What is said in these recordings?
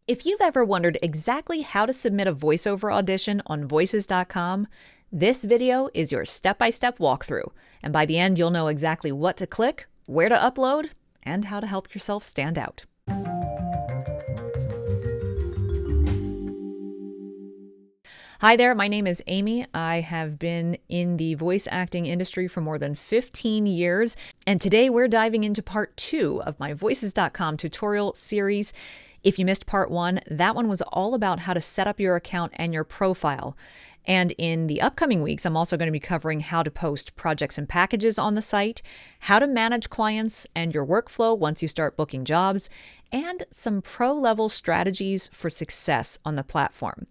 If you've ever wondered exactly how to submit a voiceover audition on voices.com, this video is your step-by-step walkthrough. And by the end, you'll know exactly what to click, where to upload, and how to help yourself stand out. Hi there, my name is Amy. I have been in the voice acting industry for more than 15 years, and today we're diving into part 2 of my Voices.com tutorial series. If you missed part 1, that one was all about how to set up your account and your profile. And in the upcoming weeks, I'm also going to be covering how to post projects and packages on the site, how to manage clients and your workflow once you start booking jobs, and some pro-level strategies for success on the platform.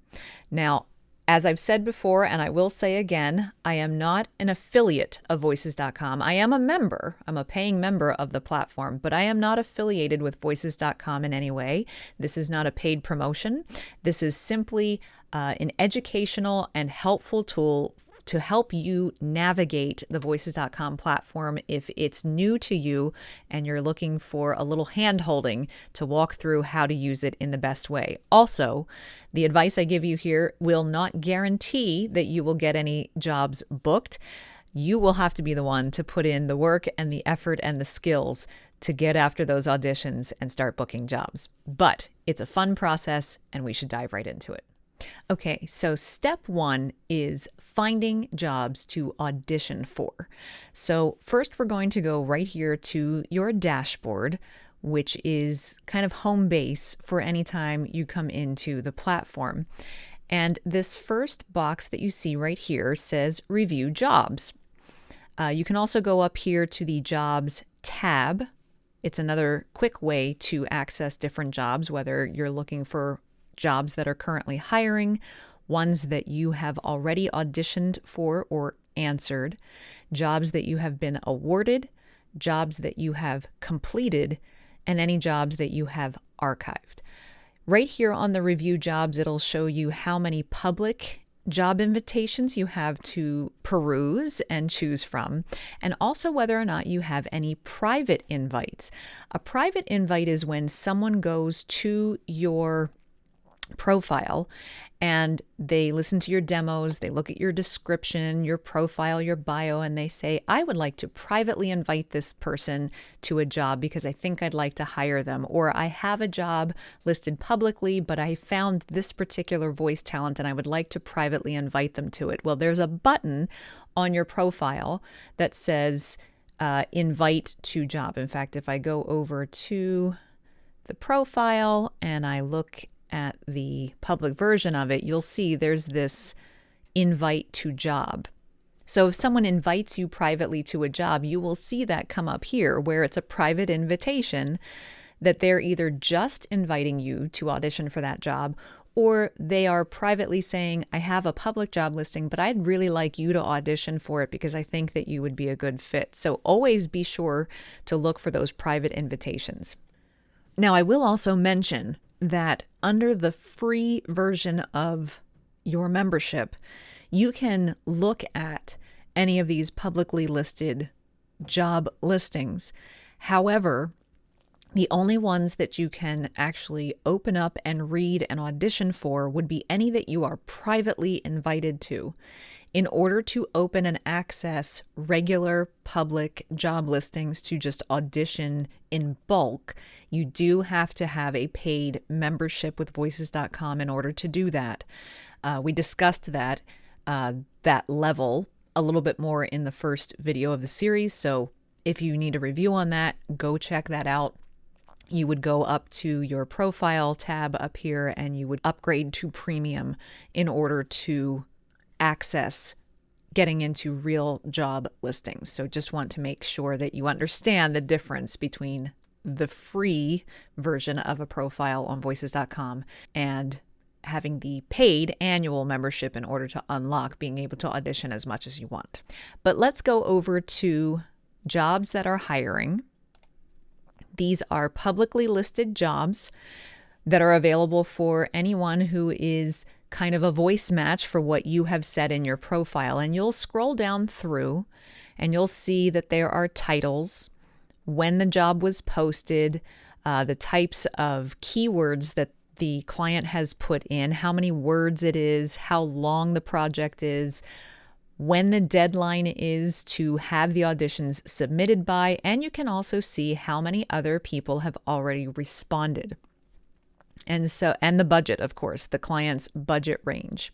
Now, as I've said before, and I will say again, I am not an affiliate of Voices.com. I am a member. I'm a paying member of the platform, but I am not affiliated with Voices.com in any way. This is not a paid promotion. This is simply an educational and helpful tool to help you navigate the Voices.com platform if it's new to you and you're looking for a little hand-holding to walk through how to use it in the best way. Also, the advice I give you here will not guarantee that you will get any jobs booked. You will have to be the one to put in the work and the effort and the skills to get after those auditions and start booking jobs. But it's a fun process and we should dive right into it. Okay, so step 1 is finding jobs to audition for. So first we're going to go right here to your dashboard, which is kind of home base for any time you come into the platform. And this first box that you see right here says Review Jobs. You can also go up here to the Jobs tab. It's another quick way to access different jobs, whether you're looking for jobs that are currently hiring, ones that you have already auditioned for or answered, jobs that you have been awarded, jobs that you have completed, and any jobs that you have archived. Right here on the review jobs, it'll show you how many public job invitations you have to peruse and choose from, and also whether or not you have any private invites. A private invite is when someone goes to your profile and they listen to your demos, they look at your description, your profile, your bio, and they say, I would like to privately invite this person to a job because I think I'd like to hire them, or I have a job listed publicly, but I found this particular voice talent and I would like to privately invite them to it. Well, there's a button on your profile that says invite to job. In fact, if I go over to the profile and I look at the public version of it, you'll see there's this invite to job. So if someone invites you privately to a job, you will see that come up here where it's a private invitation that they're either just inviting you to audition for that job, or they are privately saying, I have a public job listing, but I'd really like you to audition for it because I think that you would be a good fit. So always be sure to look for those private invitations. Now, I will also mention that under the free version of your membership, you can look at any of these publicly listed job listings. However, the only ones that you can actually open up and read and audition for would be any that you are privately invited to. In order to open and access regular public job listings to just audition in bulk, you do have to have a paid membership with Voices.com in order to do that. We discussed that level a little bit more in the first video of the series, so if you need a review on that, go check that out. You would go up to your profile tab up here and you would upgrade to premium in order to access getting into real job listings. So just want to make sure that you understand the difference between the free version of a profile on Voices.com and having the paid annual membership in order to unlock being able to audition as much as you want. But let's go over to jobs that are hiring. These are publicly listed jobs that are available for anyone who is kind of a voice match for what you have said in your profile. And you'll scroll down through and you'll see that there are titles, when the job was posted, the types of keywords that the client has put in, how many words it is, how long the project is, when the deadline is to have the auditions submitted by, and you can also see how many other people have already responded. And the budget, of course, the client's budget range.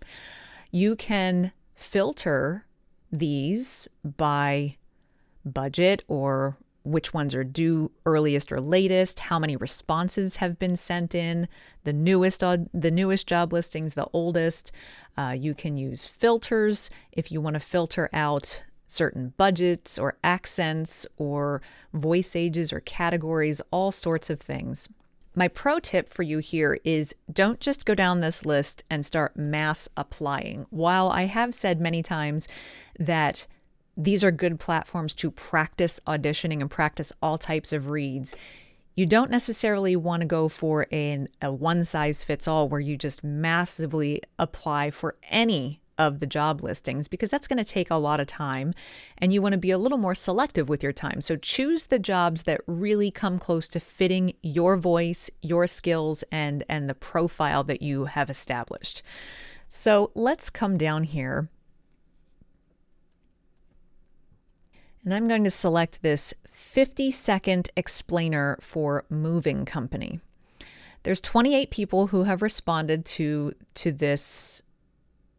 You can filter these by budget or which ones are due earliest or latest, how many responses have been sent in, the newest job listings, the oldest. You can use filters if you want to filter out certain budgets or accents or voice ages or categories, all sorts of things. My pro tip for you here is don't just go down this list and start mass applying. While I have said many times that these are good platforms to practice auditioning and practice all types of reads, you don't necessarily want to go for a one-size-fits-all where you just massively apply for any of the job listings, because that's going to take a lot of time, and you want to be a little more selective with your time. So choose the jobs that really come close to fitting your voice, your skills, and the profile that you have established. So let's come down here, and I'm going to select this 50-second explainer for moving company. There's 28 people who have responded to this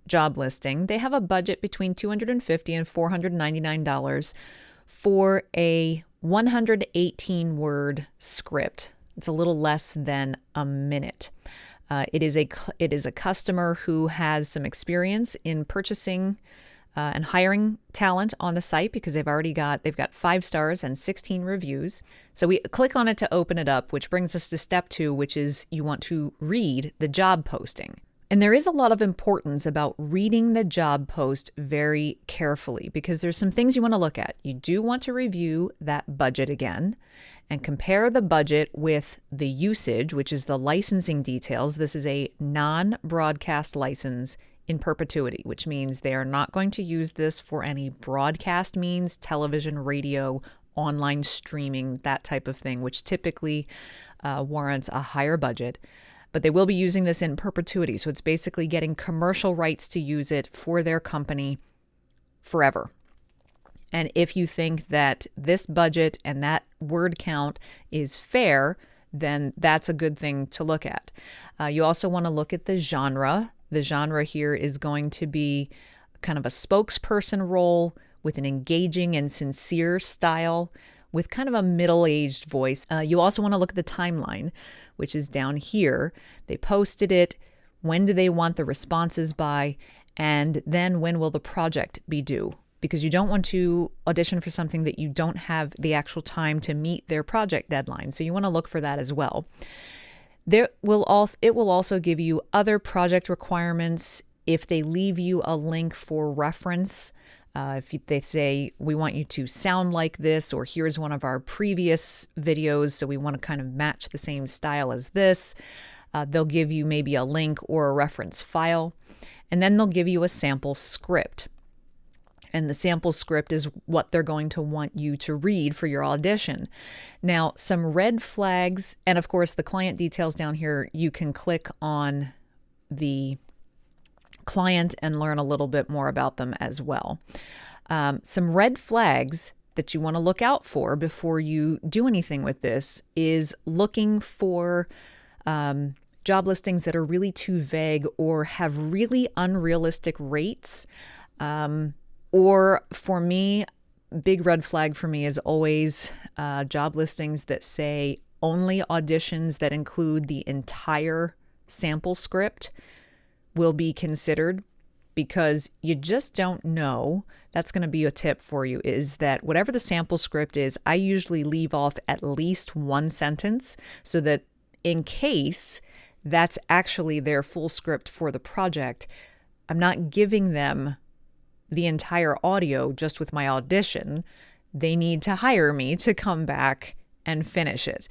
job listing. They have a budget between $250 and $499 for a 118-word script. It's a little less than a minute. It is a customer who has some experience in purchasing and hiring talent on the site, because they've got 5 stars and 16 reviews. So we click on it to open it up, which brings us to step 2, which is you want to read the job posting. And there is a lot of importance about reading the job post very carefully, because there's some things you want to look at. You do want to review that budget again and compare the budget with the usage, which is the licensing details. This is a non-broadcast license in perpetuity, which means they are not going to use this for any broadcast means, television, radio, online streaming, that type of thing, which typically warrants a higher budget. But they will be using this in perpetuity. So it's basically getting commercial rights to use it for their company forever. And if you think that this budget and that word count is fair, then that's a good thing to look at. You also want to look at the genre. The genre here is going to be kind of a spokesperson role with an engaging and sincere style, with kind of a middle-aged voice. You also want to look at the timeline, which is down here. They posted it. When do they want the responses by? And then when will the project be due? Because you don't want to audition for something that you don't have the actual time to meet their project deadline. So you want to look for that as well. It will also give you other project requirements if they leave you a link for reference. If they say, we want you to sound like this, or here's one of our previous videos, so we want to kind of match the same style as this, they'll give you maybe a link or a reference file, and then they'll give you a sample script. And the sample script is what they're going to want you to read for your audition. Now, some red flags, and of course the client details down here, you can click on the client and learn a little bit more about them as well. Some red flags that you want to look out for before you do anything with this is looking for job listings that are really too vague or have really unrealistic rates. Or for me, big red flag for me is always job listings that say only auditions that include the entire sample script will be considered, because you just don't know. That's going to be a tip for you, is that whatever the sample script is, I usually leave off at least one sentence so that in case that's actually their full script for the project, I'm not giving them the entire audio just with my audition. They need to hire me to come back and finish it.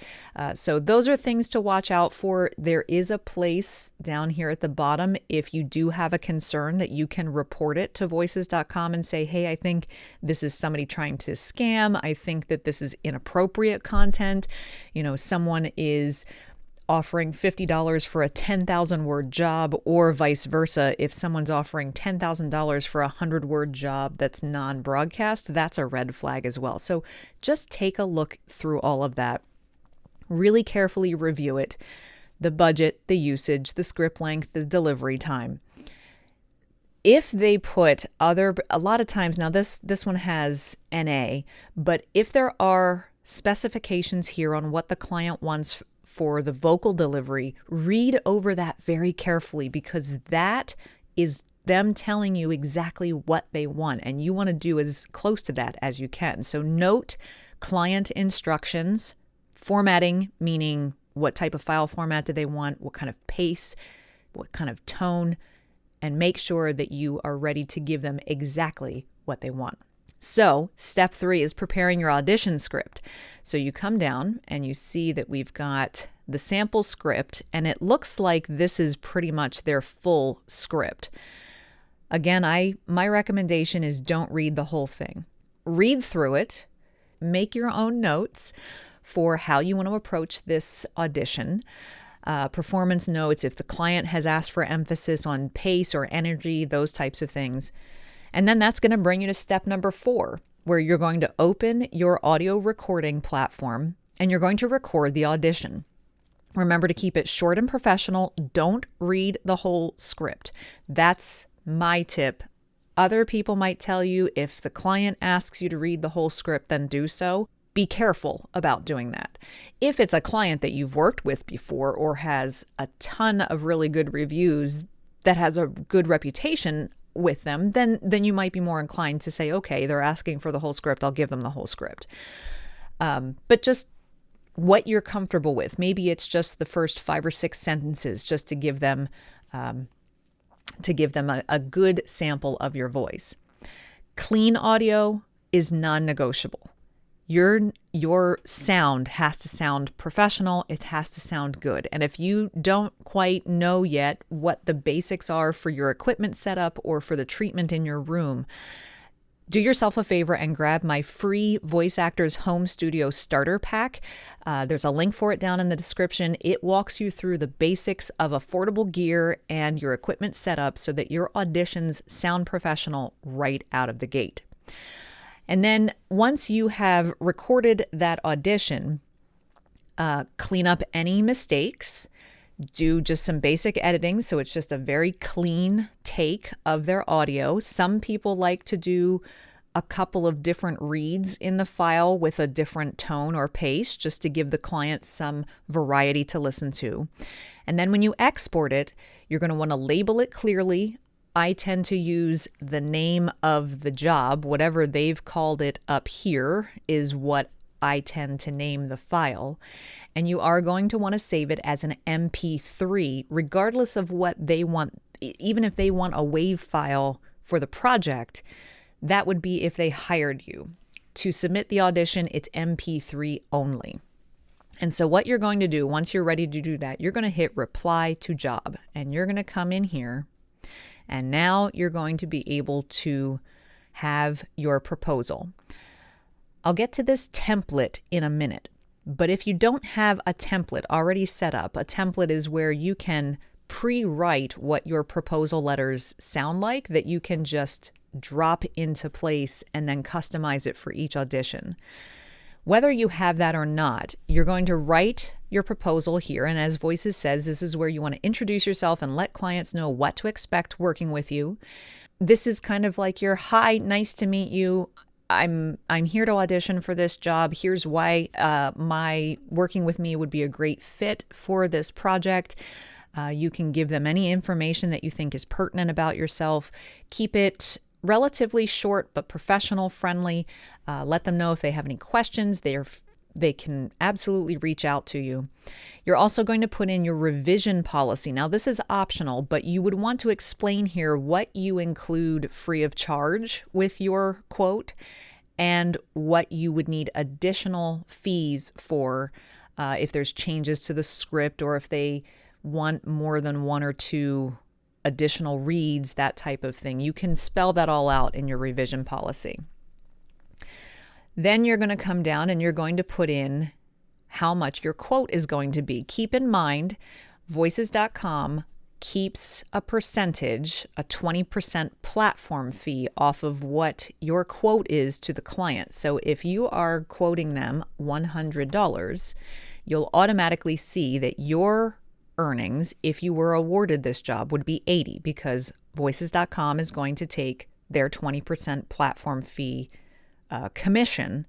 So those are things to watch out for. There is a place down here at the bottom if you do have a concern that you can report it to voices.com and say, hey, I think this is somebody trying to scam. I think that this is inappropriate content. Someone is offering $50 for a 10,000 word job, or vice versa. If someone's offering $10,000 for a 100-word job that's non-broadcast, that's a red flag as well. So just take a look through all of that. Really carefully review it. The budget, the usage, the script length, the delivery time. If they put a lot of times, now this one has NA, but if there are specifications here on what the client wants for the vocal delivery, read over that very carefully, because that is them telling you exactly what they want, and you want to do as close to that as you can. So note client instructions, formatting, meaning what type of file format do they want, what kind of pace, what kind of tone, and make sure that you are ready to give them exactly what they want. So step 3 is preparing your audition script. So you come down and you see that we've got the sample script, and it looks like this is pretty much their full script. Again, my recommendation is don't read the whole thing. Read through it, make your own notes for how you want to approach this audition. Performance notes, if the client has asked for emphasis on pace or energy, those types of things. And then that's going to bring you to step number 4, where you're going to open your audio recording platform and you're going to record the audition. Remember to keep it short and professional. Don't read the whole script. That's my tip. Other people might tell you if the client asks you to read the whole script, then do so. Be careful about doing that. If it's a client that you've worked with before or has a ton of really good reviews, that has a good reputation with them, then you might be more inclined to say, okay, they're asking for the whole script, I'll give them the whole script. But just what you're comfortable with. Maybe it's just the first 5 or 6 sentences, just to give them a good sample of your voice. Clean audio is non-negotiable. Your sound has to sound professional. It has to sound good. And if you don't quite know yet what the basics are for your equipment setup or for the treatment in your room, do yourself a favor and grab my free Voice Actors Home Studio Starter Pack. There's a link for it down in the description. It walks you through the basics of affordable gear and your equipment setup so that your auditions sound professional right out of the gate. And then once you have recorded that audition, clean up any mistakes, do just some basic editing so it's just a very clean take of their audio. Some people like to do a couple of different reads in the file with a different tone or pace, just to give the client some variety to listen to. And then when you export it, you're going to want to label it clearly. I tend to use the name of the job. Whatever they've called it up here is what I tend to name the file. And you are going to want to save it as an MP3, regardless of what they want. Even if they want a WAV file for the project, that would be if they hired you. To submit the audition, it's MP3 only. And so what you're going to do, once you're ready to do that, you're going to hit reply to job. And you're going to come in here. And now you're going to be able to have your proposal. I'll get to this template in a minute, but if you don't have a template already set up, a template is where you can pre-write what your proposal letters sound like, that you can just drop into place and then customize it for each audition. Whether you have that or not, you're going to write your proposal here. And as Voices says, this is where you want to introduce yourself and let clients know what to expect working with you. This is kind of like your, hi, nice to meet you. I'm here to audition for this job. Here's why my working with me would be a great fit for this project. You can give them any information that you think is pertinent about yourself. Keep it relatively short but professional, friendly. Let them know if they have any questions. They can absolutely reach out to you. You're also going to put in your revision policy. Now, this is optional, but you would want to explain here what you include free of charge with your quote and what you would need additional fees for if there's changes to the script or if they want more than 1 or 2 additional reads, that type of thing. You can spell that all out in your revision policy. Then you're going to come down and you're going to put in how much your quote is going to be. Keep in mind, Voices.com keeps a percentage, a 20% platform fee off of what your quote is to the client. So if you are quoting them $100, you'll automatically see that your earnings, if you were awarded this job, would be $80 because Voices.com is going to take their 20% platform fee commission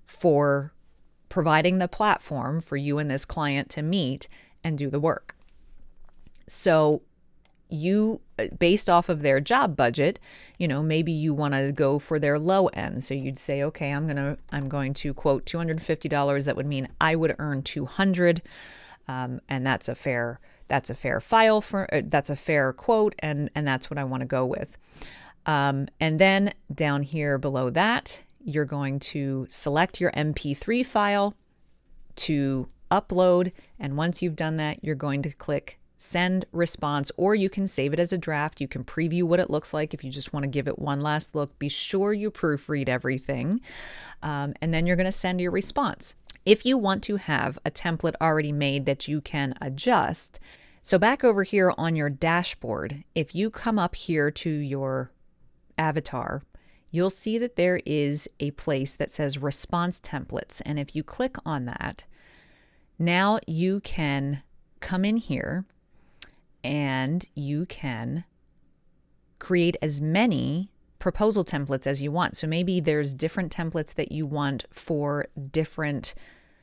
for providing the platform for you and this client to meet and do the work. So you, based off of their job budget, maybe you want to go for their low end. So you'd say, okay, I'm going to quote $250. That would mean I would earn $200, and that's a fair quote, and that's what I want to go with. And then down here below that, you're going to select your MP3 file to upload, and once you've done that, you're going to click Send Response, or you can save it as a draft. You can preview what it looks like if you just want to give it one last look. Be sure you proofread everything, and then you're going to send your response. If you want to have a template already made that you can adjust, so back over here on your dashboard, if you come up here to your avatar, you'll see that there is a place that says Response Templates, and if you click on that, now you can come in here and you can create as many proposal templates as you want. So maybe there's different templates that you want for different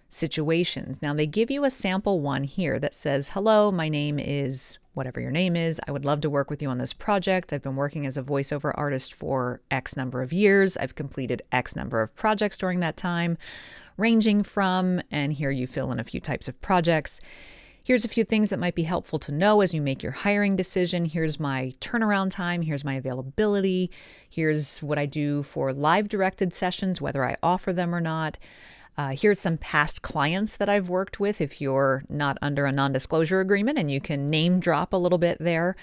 situations. Now they give you a sample one here that says, hello, my name is whatever your name is. I would love to work with you on this project. I've been working as a voiceover artist for X number of years. I've completed X number of projects during that time, ranging from, and here you fill in a few types of projects. Here's a few things that might be helpful to know as you make your hiring decision. Here's my turnaround time. Here's my availability. Here's what I do for live directed sessions, whether I offer them or not. Here's some past clients that I've worked with if you're not under a non-disclosure agreement, and you can name drop a little bit there.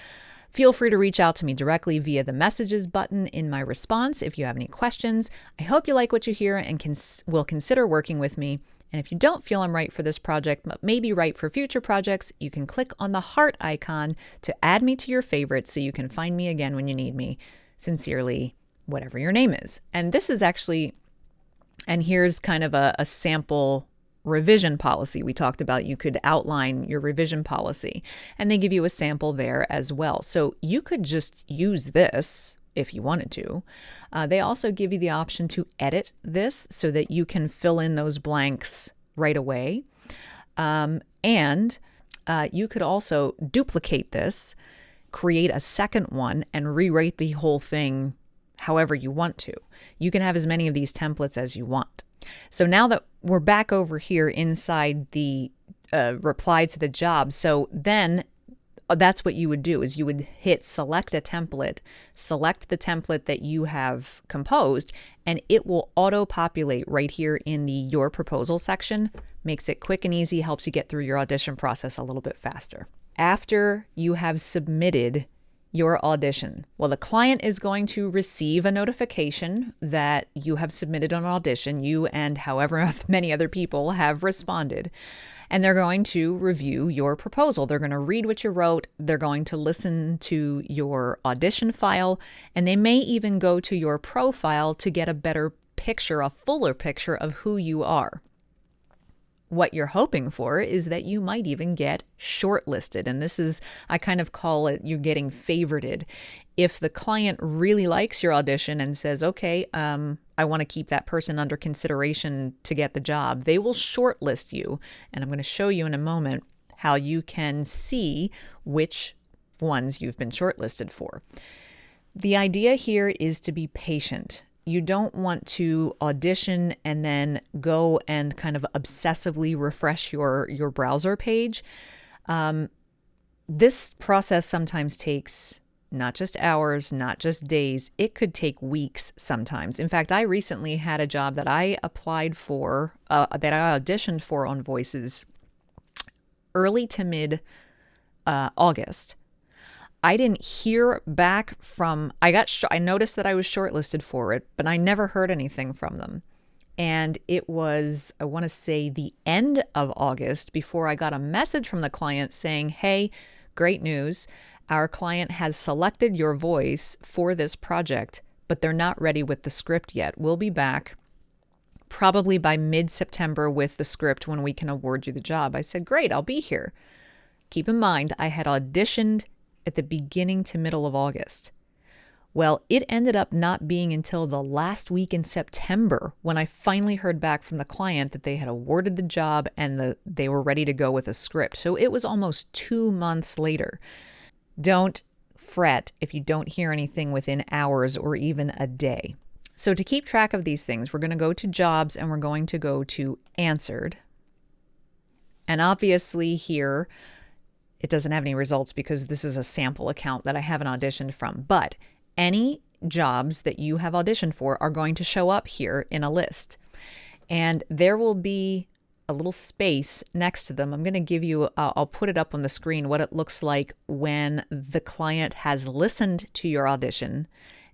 Feel free to reach out to me directly via the messages button in my response if you have any questions. I hope you like what you hear and will consider working with me. And if you don't feel I'm right for this project, but maybe right for future projects, you can click on the heart icon to add me to your favorites so you can find me again when you need me. Sincerely, whatever your name is. And this is actually, and here's kind of a sample revision policy. We talked about you could outline your revision policy, and they give you a sample there as well. So you could just use this if you wanted to. They also give you the option to edit this so that you can fill in those blanks right away. And you could also duplicate this, create a second one, and rewrite the whole thing however you want to. You can have as many of these templates as you want. So now that we're back over here inside the reply to the job, so then that's what you would do, is you would hit select a template, select the template that you have composed, and it will auto-populate right here in the Your Proposal section. Makes it quick and easy, helps you get through your audition process a little bit faster. After you have submitted your audition, well, the client is going to receive a notification that you have submitted an audition, you and however many other people have responded. And they're going to review your proposal. They're going to read what you wrote. They're going to listen to your audition file, and they may even go to your profile to get a better picture, a fuller picture of who you are. What you're hoping for is that you might even get shortlisted. And this is, I kind of call it, you getting favorited. If the client really likes your audition and says, okay, I want to keep that person under consideration to get the job, they will shortlist you. And I'm going to show you in a moment how you can see which ones you've been shortlisted for. The idea here is to be patient. You don't want to audition and then go and kind of obsessively refresh your browser page. This process sometimes takes not just hours, not just days. It could take weeks sometimes. In fact, I recently had a job that I applied for, that I auditioned for on Voices early to mid August. I didn't hear back from, I noticed that I was shortlisted for it, but I never heard anything from them. And it was, I want to say, the end of August before I got a message from the client saying, hey, great news. Our client has selected your voice for this project, but they're not ready with the script yet. We'll be back probably by mid-September with the script when we can award you the job. I said, great, I'll be here. Keep in mind, I had auditioned at the beginning to middle of August. Well, it ended up not being until the last week in September when I finally heard back from the client that they had awarded the job and they were ready to go with a script. So it was almost 2 months later. Don't fret if you don't hear anything within hours or even a day. So to keep track of these things, we're going to go to jobs and we're going to go to answered. And obviously here, it doesn't have any results because this is a sample account that I haven't auditioned from. But any jobs that you have auditioned for are going to show up here in a list. And there will be a little space next to them. I'm going to give you, I'll put it up on the screen, what it looks like when the client has listened to your audition.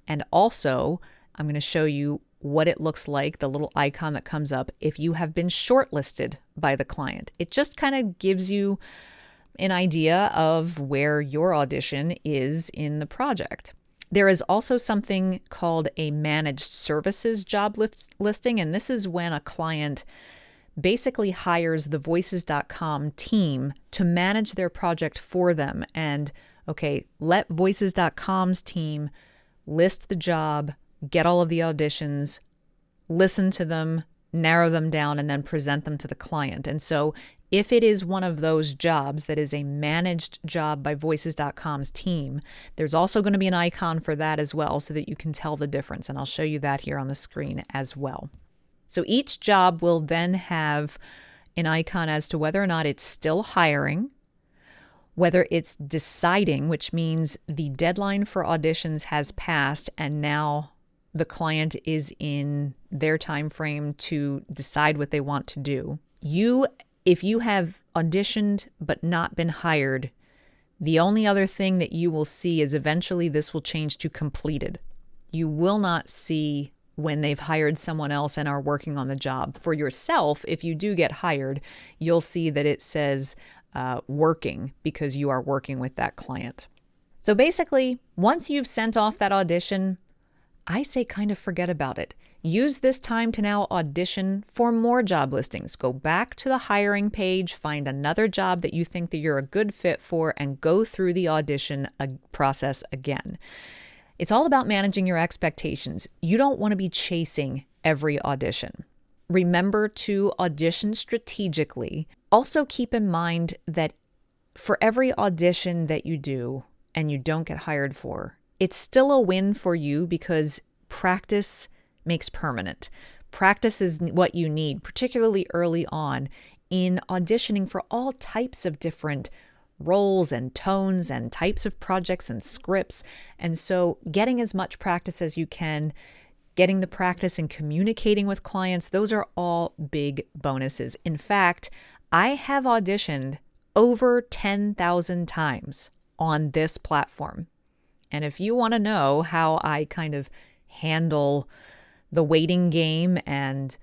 And also, I'm going to show you what it looks like, the little icon that comes up, if you have been shortlisted by the client. It just kind of gives you an idea of where your audition is in the project. There is also something called a managed services job listing, and this is when a client basically hires the Voices.com team to manage their project for them. And okay, let Voices.com's team list the job, get all of the auditions, listen to them, narrow them down, and then present them to the client. And so if it is one of those jobs that is a managed job by Voices.com's team, there's also going to be an icon for that as well so that you can tell the difference. And I'll show you that here on the screen as well. So each job will then have an icon as to whether or not it's still hiring, whether it's deciding, which means the deadline for auditions has passed and now the client is in their time frame to decide what they want to do. If you have auditioned but not been hired, the only other thing that you will see is eventually this will change to completed. You will not see when they've hired someone else and are working on the job. For yourself, if you do get hired, you'll see that it says working because you are working with that client. So basically, once you've sent off that audition, I say kind of forget about it. Use this time to now audition for more job listings. Go back to the hiring page, find another job that you think that you're a good fit for, and go through the audition process again. It's all about managing your expectations. You don't want to be chasing every audition. Remember to audition strategically. Also keep in mind that for every audition that you do and you don't get hired for, it's still a win for you because practice makes permanent. Practice is what you need, particularly early on in auditioning for all types of different roles and tones and types of projects and scripts. And so getting as much practice as you can, getting the practice in communicating with clients, those are all big bonuses. In fact, I have auditioned over 10,000 times on this platform. And if you want to know how I kind of handle the waiting game and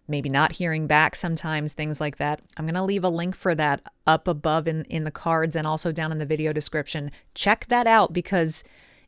maybe not hearing back sometimes, things like that, I'm going to leave a link for that up above in the cards and also down in the video description. Check that out because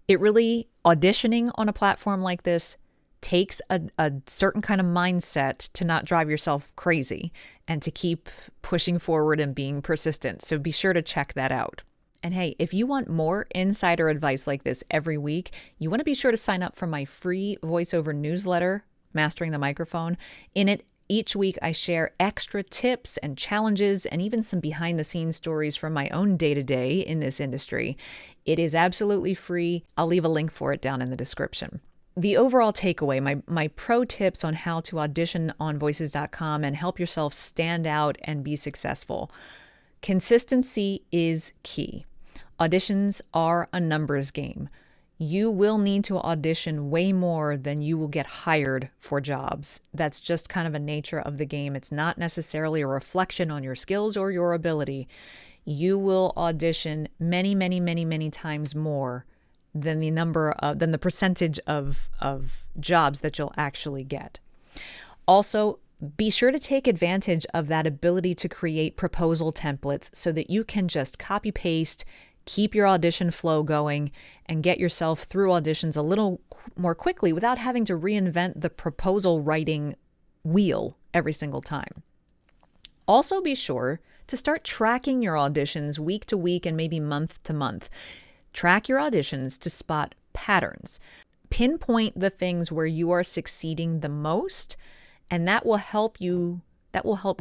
it really, auditioning on a platform like this takes a certain kind of mindset to not drive yourself crazy and to keep pushing forward and being persistent. So be sure to check that out. And hey, if you want more insider advice like this every week, you want to be sure to sign up for my free voiceover newsletter, Mastering the Microphone. In it, each week I share extra tips and challenges and even some behind the scenes stories from my own day-to-day in this industry. It is absolutely free. I'll leave a link for it down in the description. The overall takeaway, my pro tips on how to audition on Voices.com and help yourself stand out and be successful. Consistency is key. Auditions are a numbers game. You will need to audition way more than you will get hired for jobs. That's just kind of a nature of the game. It's not necessarily a reflection on your skills or your ability. You will audition many, many, many, many times more than the percentage of jobs that you'll actually get. Also, be sure to take advantage of that ability to create proposal templates so that you can just copy paste, keep your audition flow going, and get yourself through auditions a little more quickly without having to reinvent the proposal writing wheel every single time. Also, be sure to start tracking your auditions week to week and maybe month to month. Track your auditions to spot patterns. Pinpoint the things where you are succeeding the most, and that will help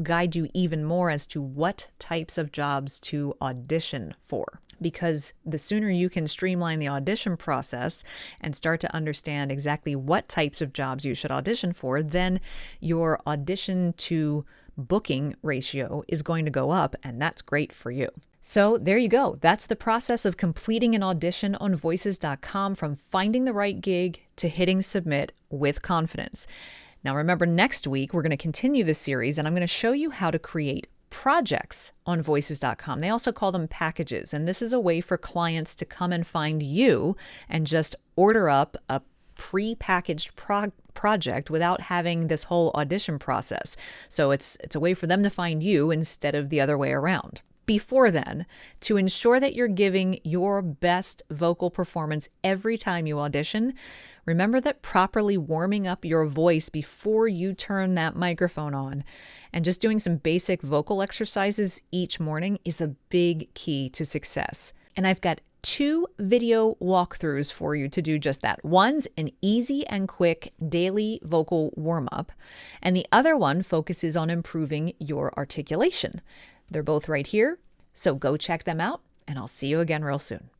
guide you even more as to what types of jobs to audition for. Because the sooner you can streamline the audition process and start to understand exactly what types of jobs you should audition for, then your audition to booking ratio is going to go up, and that's great for you. So there you go. That's the process of completing an audition on Voices.com, from finding the right gig to hitting submit with confidence. Now remember, next week we're going to continue this series, and I'm going to show you how to create projects on Voices.com. They also call them packages, and this is a way for clients to come and find you and just order up a pre-packaged project without having this whole audition process. So it's a way for them to find you instead of the other way around. Before then, to ensure that you're giving your best vocal performance every time you audition, remember that properly warming up your voice before you turn that microphone on and just doing some basic vocal exercises each morning is a big key to success. And I've got 2 video walkthroughs for you to do just that. One's an easy and quick daily vocal warm-up, and the other one focuses on improving your articulation. They're both right here, so go check them out, and I'll see you again real soon.